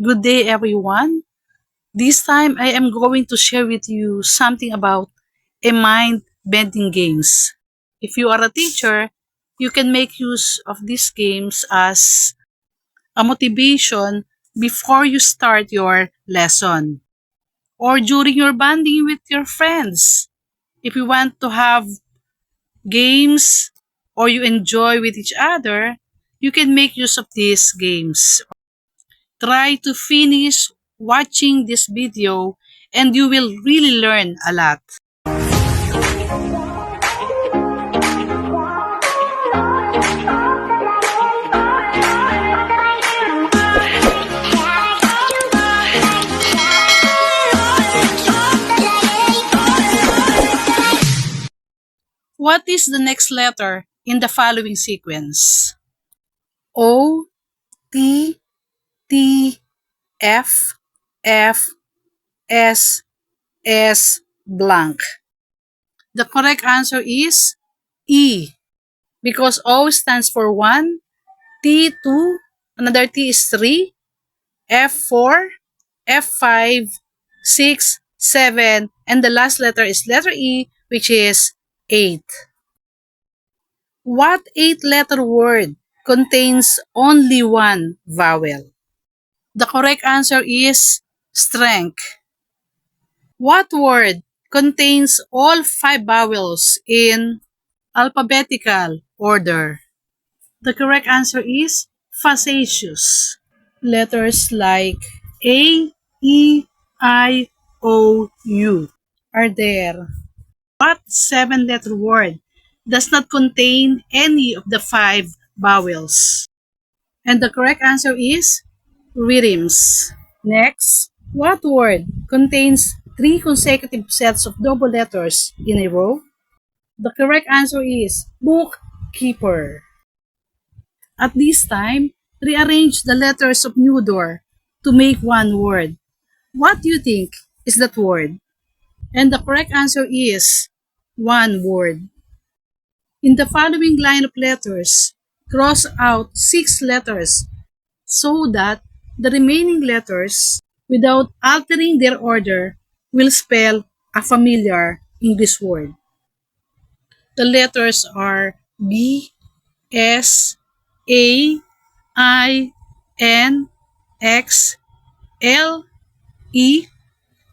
Good day, everyone. This time I am going to share with you something about a mind-bending games. If you are a teacher, you can make use of these games as a motivation before you start your lesson or during your bonding with your friends. If you want to have games or you enjoy with each other, you can make use of these games. Try to finish watching this video and you will really learn a lot. What is the next letter in the following sequence? O, T, T, F, F, S, S, blank. The correct answer is E because O stands for 1, T 2, another T is 3, F 4, F 5, 6, 7, and the last letter is letter E, which is 8. What 8-letter word contains only one vowel? The correct answer is strength. What word contains all 5 vowels in alphabetical order? The correct answer is facetious. Letters like A, E, I, O, U are there. What 7-letter word does not contain any of the 5 vowels? And the correct answer is rhythms. Next, what word contains 3 consecutive sets of double letters in a row? The correct answer is bookkeeper. At this time, rearrange the letters of Newdor to make one word. What do you think is that word? And the correct answer is one word. In the following line of letters, cross out 6 letters so that the remaining letters, without altering their order, will spell a familiar English word. The letters are B, S, A, I, N, X, L, E,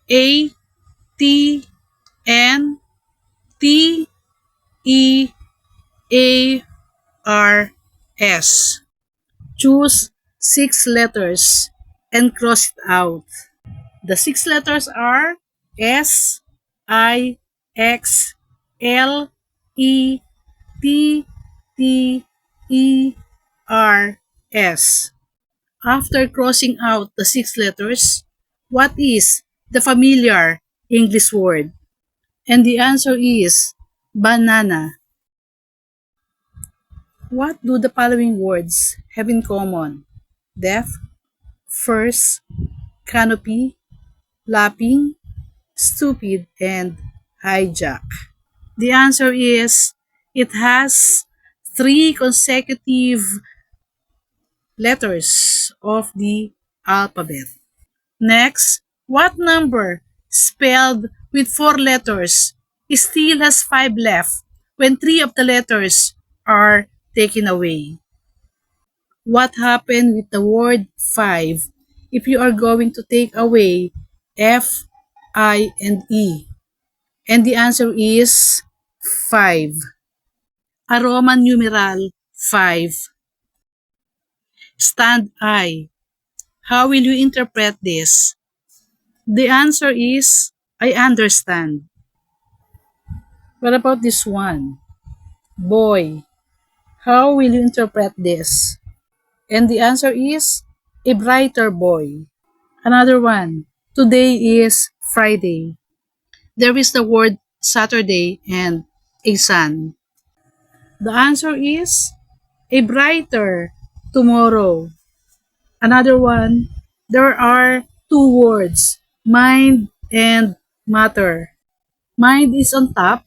A, T, N, T, E, A, R, S. Choose 6 letters and cross it out. The 6 letters are S, I, X, L, E, T, T, E, R, S. After crossing out the 6 letters, what is the familiar English word? And the answer is banana. What do the following words have in common? Deaf, first, canopy, lapping, stupid, and hijack. The answer is it has 3 consecutive letters of the alphabet. Next, what number spelled with 4 letters still has 5 left when 3 of the letters are taken away? What happened with the word 5 if you are going to take away F, I, and E? And the answer is 5. A Roman numeral 5. Stand I. How will you interpret this? The answer is I understand. What about this one? Boy. How will you interpret this? And the answer is a brighter boy. Another one. Today is Friday. There is the word Saturday and a sun. The answer is a brighter tomorrow. Another one. There are 2 words, mind and matter. Mind is on top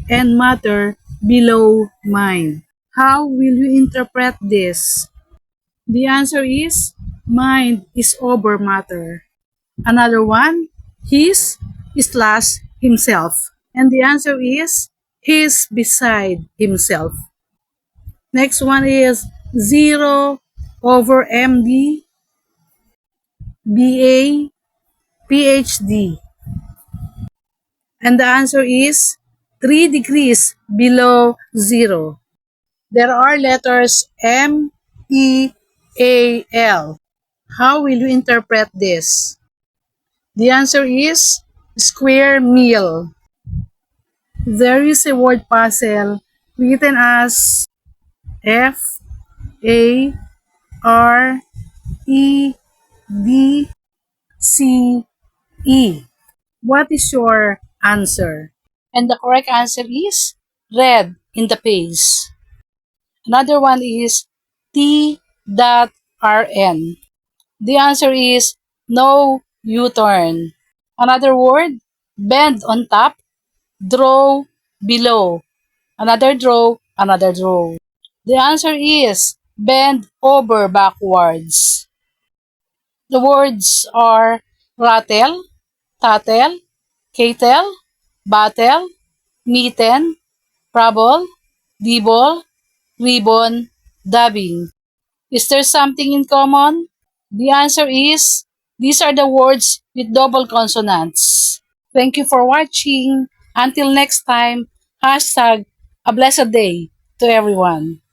and matter below mind. How will you interpret this? The answer is Mind is over matter. Another one, his slash himself. And the answer is he's beside himself. Next one is 0 over MD, BA, PhD. And the answer is 3 degrees below 0. There are letters M, E, A, L. How will you interpret this? The answer is square meal. There is a word puzzle written as F, A, R, E, D, C, E. What is your answer? And the correct answer is red in the page. Another one is T.RN. The answer is no U-turn. Another word, bend on top, draw below. Another draw, another draw. The answer is bend over backwards. The words are rattle, tattle, kettle, battle, mitten, trouble, dibble, ribbon, dubbing. Is there something in common? The answer is these are the words with double consonants. Thank you for watching. Until next time, hashtag a blessed day to everyone.